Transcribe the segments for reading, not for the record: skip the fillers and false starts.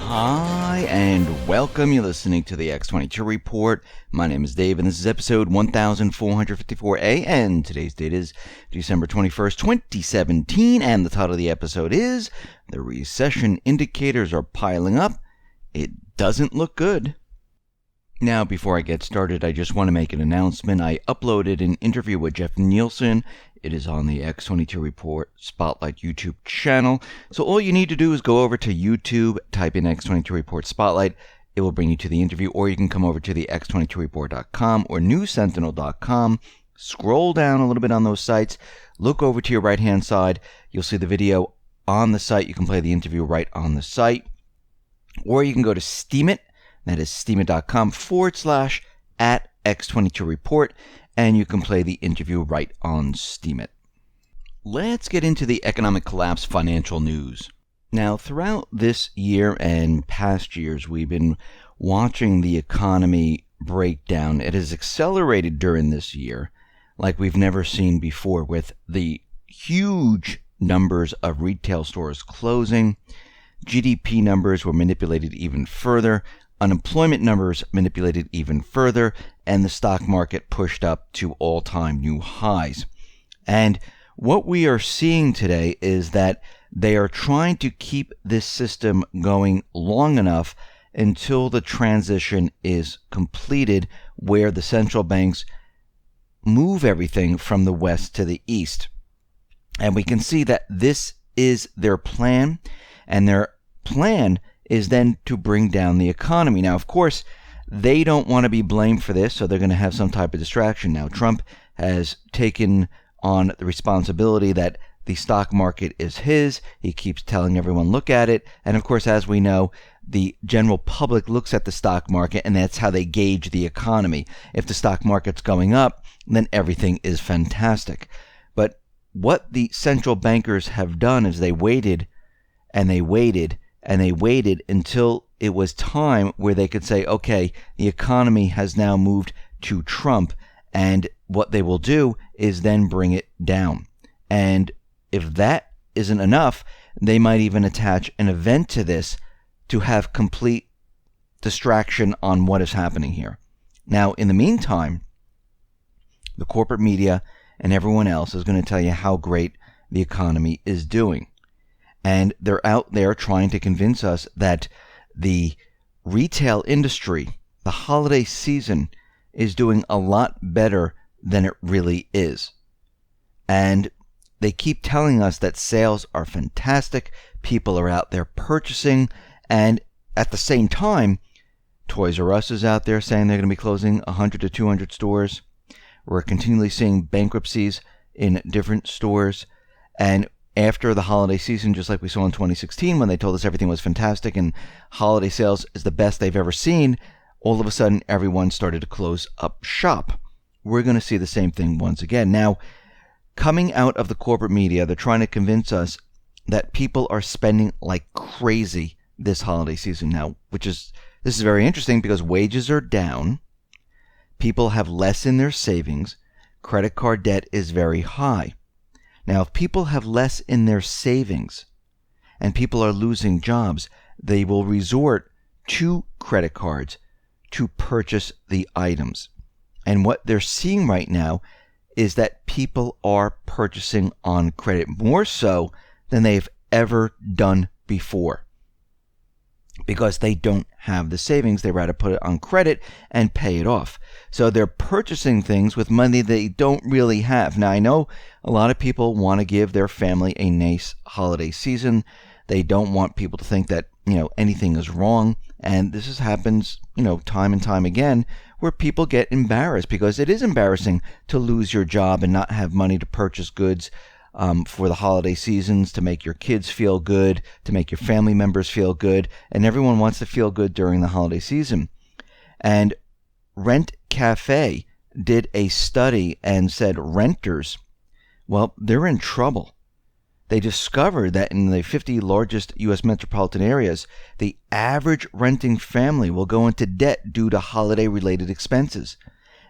Hi, and welcome. You're listening to the X22 Report. My name is Dave, and this is episode 1454A, and today's date is December 21st, 2017, and the title of the episode is The Recession Indicators Are Piling Up. It doesn't look good. Now, before I get started, I just want to make an announcement. I uploaded an interview with Jeff Nielsen. It is on the X22 Report Spotlight YouTube channel. So all you need to do is go over to YouTube, type in X22 Report Spotlight. It will bring you to the interview, or you can come over to the X22Report.com or NewsSentinel.com. Scroll down a little bit on those sites. Look over to your right-hand side. You'll see the video on the site. You can play the interview right on the site. Or you can go to Steemit. That is steemit.com/@X22Report, and you can play the interview right on Steemit. Let's get into the economic collapse financial news. Now, throughout this year and past years, we've been watching the economy break down. It has accelerated during this year like we've never seen before, with the huge numbers of retail stores closing. GDP numbers were manipulated even further. Unemployment numbers manipulated even further, and the stock market pushed up to all-time new highs. And what we are seeing today is that they are trying to keep this system going long enough until the transition is completed, where the central banks move everything from the west to the east. And we can see that this is their plan, and their plan is then to bring down the economy. Now, of course, they don't want to be blamed for this, so they're going to have some type of distraction. Now, Trump has taken on the responsibility that the stock market is his. He keeps telling everyone, look at it. And of course, as we know, the general public looks at the stock market, and that's how they gauge the economy. If the stock market's going up, then everything is fantastic. But what the central bankers have done is they waited and they waited and they waited until it was time where they could say, okay, the economy has now moved to Trump, and what they will do is then bring it down. And if that isn't enough, they might even attach an event to this to have complete distraction on what is happening here. Now, in the meantime, the corporate media and everyone else is going to tell you how great the economy is doing. And they're out there trying to convince us that the retail industry, the holiday season, is doing a lot better than it really is. And they keep telling us that sales are fantastic, people are out there purchasing, and at the same time, Toys R Us is out there saying they're going to be closing 100 to 200 stores. We're continually seeing bankruptcies in different stores, and after the holiday season, just like we saw in 2016 when they told us everything was fantastic and holiday sales is the best they've ever seen, all of a sudden everyone started to close up shop. We're going to see the same thing once again. Now, coming out of the corporate media, they're trying to convince us that people are spending like crazy this holiday season now, this is very interesting because wages are down, people have less in their savings, credit card debt is very high. Now, if people have less in their savings and people are losing jobs, they will resort to credit cards to purchase the items. And what they're seeing right now is that people are purchasing on credit more so than they've ever done before, because they don't have the savings. They rather put it on credit and pay it off. So they're purchasing things with money they don't really have. Now, I know a lot of people want to give their family a nice holiday season. They don't want people to think that, anything is wrong. And this happens, time and time again, where people get embarrassed, because it is embarrassing to lose your job and not have money to purchase goods for the holiday seasons, to make your kids feel good, to make your family members feel good, and everyone wants to feel good during the holiday season. And Rent Cafe did a study and said renters, well, they're in trouble. They discovered that in the 50 largest U.S. metropolitan areas, the average renting family will go into debt due to holiday-related expenses.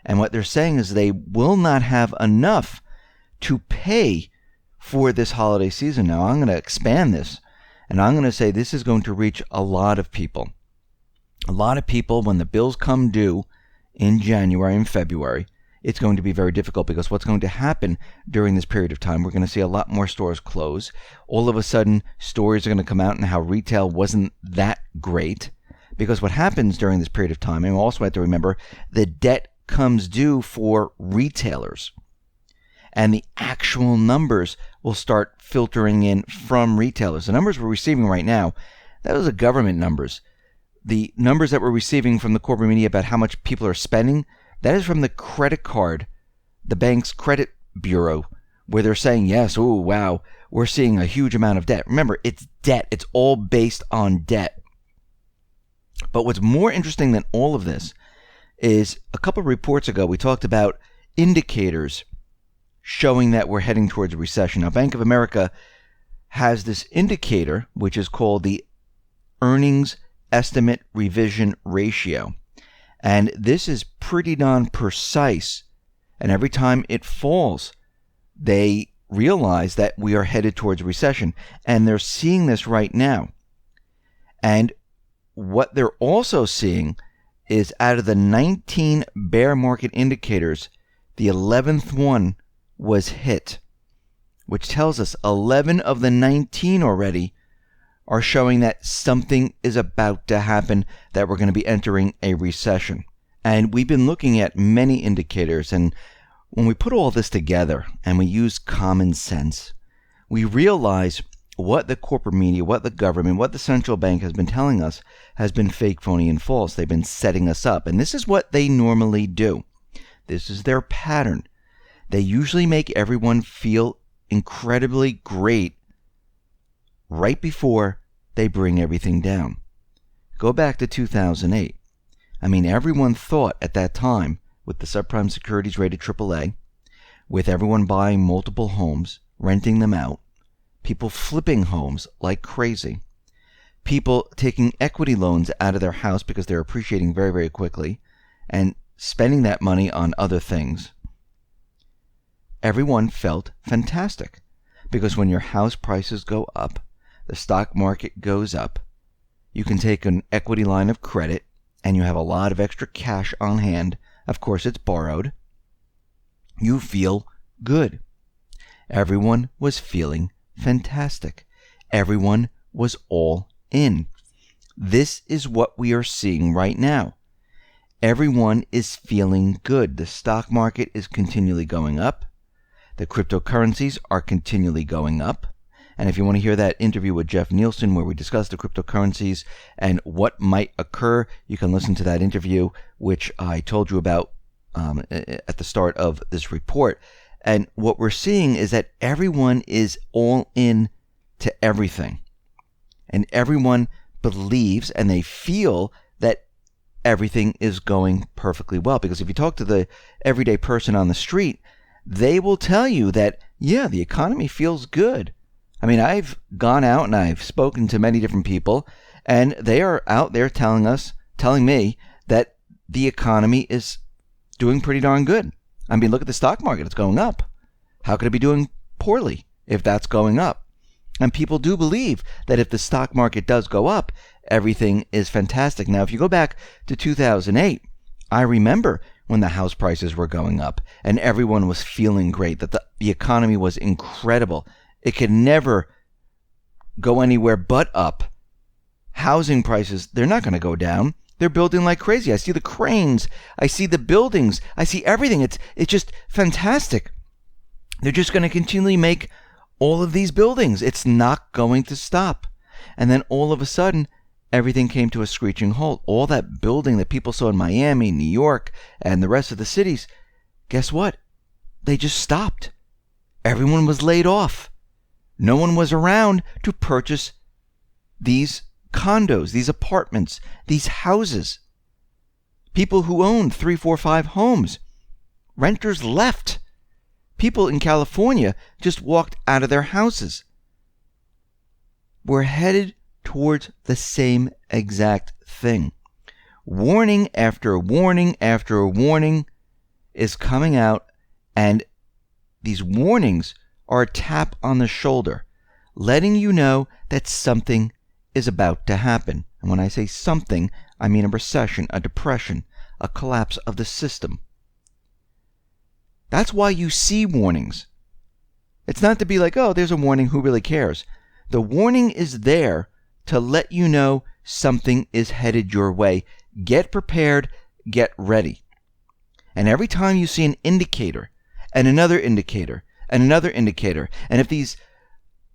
And what they're saying is they will not have enough to pay for this holiday season. Now, I'm going to expand this And I'm going to say this is going to reach a lot of people. A lot of people, when the bills come due in January and February, it's going to be very difficult, because what's going to happen during this period of time, we're going to see a lot more stores close. All of a sudden, stories are going to come out and how retail wasn't that great. Because what happens during this period of time, and we also have to remember, the debt comes due for retailers. And the actual numbers will start filtering in from retailers. The numbers we're receiving right now, those are government numbers. The numbers that we're receiving from the corporate media about how much people are spending, that is from the credit card, the bank's credit bureau, where they're saying, yes, oh, wow, we're seeing a huge amount of debt. Remember, it's debt. It's all based on debt. But what's more interesting than all of this is a couple of reports ago, we talked about indicators showing that we're heading towards a recession. Now, Bank of America has this indicator, which is called the Earnings Estimate Revision Ratio. And this is pretty darn precise. And every time it falls, they realize that we are headed towards a recession. And they're seeing this right now. And what they're also seeing is out of the 19 bear market indicators, the 11th one was hit, which tells us 11 of the 19 already are showing that something is about to happen, that we're going to be entering a recession. And we've been looking at many indicators, and when we put all this together and we use common sense, we realize what the corporate media, what the government, what the central bank has been telling us has been fake, phony, and false. They've been setting us up. And this is what they normally do. This is their pattern. They usually make everyone feel incredibly great right before they bring everything down. Go back to 2008. I mean, everyone thought at that time, with the subprime securities rated AAA, with everyone buying multiple homes, renting them out, people flipping homes like crazy, people taking equity loans out of their house because they're appreciating very, very quickly, and spending that money on other things. Everyone felt fantastic, because when your house prices go up, the stock market goes up, you can take an equity line of credit, and you have a lot of extra cash on hand. Of course, it's borrowed. You feel good. Everyone was feeling fantastic. Everyone was all in. This is what we are seeing right now. Everyone is feeling good. The stock market is continually going up. The cryptocurrencies are continually going up. And if you want to hear that interview with Jeff Nielsen where we discuss the cryptocurrencies and what might occur, you can listen to that interview, which I told you about at the start of this report. And what we're seeing is that everyone is all in to everything. And everyone believes and they feel that everything is going perfectly well. Because if you talk to the everyday person on the street, they will tell you that, yeah, the economy feels good. I mean, I've gone out and I've spoken to many different people, and they are out there telling me that the economy is doing pretty darn good. I mean, look at the stock market. It's going up. How could it be doing poorly if that's going up? And people do believe that if the stock market does go up, everything is fantastic. Now, if you go back to 2008, I remember when the house prices were going up and everyone was feeling great, that the economy was incredible. It could never go anywhere but up. Housing prices, they're not going to go down. They're building like crazy. I see the cranes. I see the buildings. I see everything. It's just fantastic. They're just going to continually make all of these buildings. It's not going to stop. And then all of a sudden, everything came to a screeching halt. All that building that people saw in Miami, New York, and the rest of the cities, guess what? They just stopped. Everyone was laid off. No one was around to purchase these condos, these apartments, these houses. People who owned 3, 4, 5 homes. Renters left. People in California just walked out of their houses. We're headed towards the same exact thing. Warning after warning after warning is coming out, and these warnings are a tap on the shoulder, letting you know that something is about to happen. And when I say something, I mean a recession, a depression, a collapse of the system. That's why you see warnings. It's not to be like, oh, there's a warning, who really cares? The warning is there to let you know something is headed your way. Get prepared, get ready. And every time you see an indicator, and another indicator, and another indicator, and if these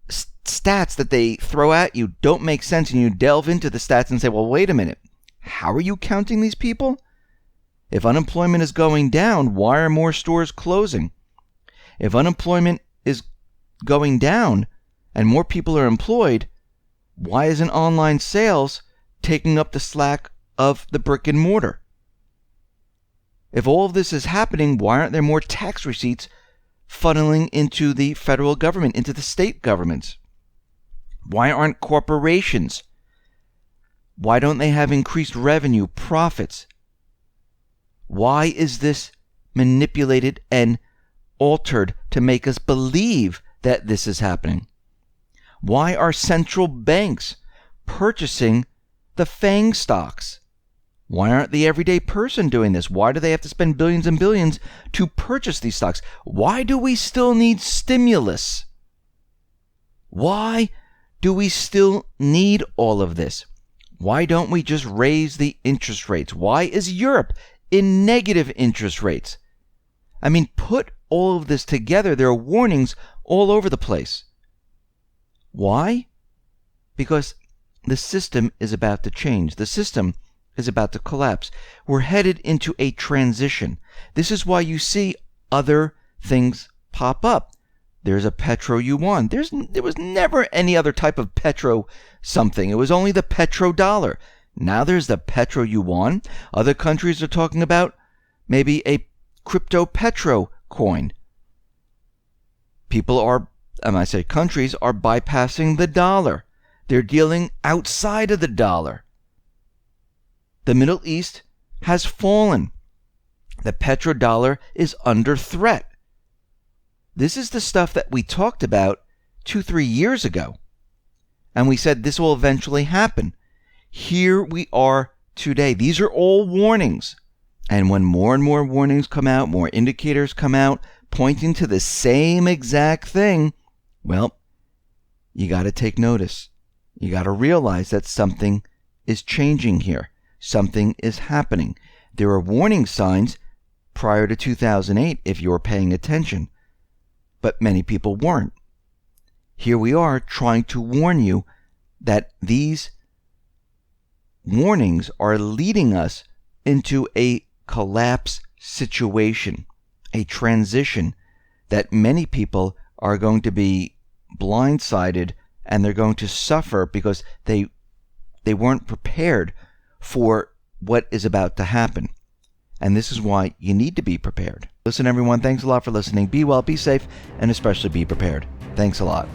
stats that they throw at you don't make sense, and you delve into the stats and say, well, wait a minute, how are you counting these people? If unemployment is going down, why are more stores closing? If unemployment is going down and more people are employed, why isn't online sales taking up the slack of the brick and mortar? If all of this is happening, why aren't there more tax receipts funneling into the federal government, into the state governments? Why aren't corporations? Why don't they have increased revenue, profits? Why is this manipulated and altered to make us believe that this is happening? Why are central banks purchasing the FANG stocks? Why aren't the everyday person doing this? Why do they have to spend billions and billions to purchase these stocks? Why do we still need stimulus? Why do we still need all of this? Why don't we just raise the interest rates? Why is Europe in negative interest rates? I mean, put all of this together. There are warnings all over the place. Why? Because the system is about to change. The system is about to collapse. We're headed into a transition. This is why you see other things pop up. There's a petro yuan. There was never any other type of petro something. It was only the petrodollar. Now there's the petro yuan. Other countries are talking about maybe a crypto petro coin. Countries are bypassing the dollar. They're dealing outside of the dollar. The Middle East has fallen. The petrodollar is under threat. This is the stuff that we talked about 2-3 years ago. And we said this will eventually happen. Here we are today. These are all warnings. And when more and more warnings come out, more indicators come out pointing to the same exact thing, well, you got to take notice. You got to realize that something is changing here. Something is happening. There are warning signs prior to 2008 if you were paying attention, but many people weren't. Here we are trying to warn you that these warnings are leading us into a collapse situation, a transition that many people are going to be blindsided, and they're going to suffer because they weren't prepared for what is about to happen. And this is why you need to be prepared. Listen, everyone, thanks a lot for listening. Be well, be safe, and especially be prepared. Thanks a lot.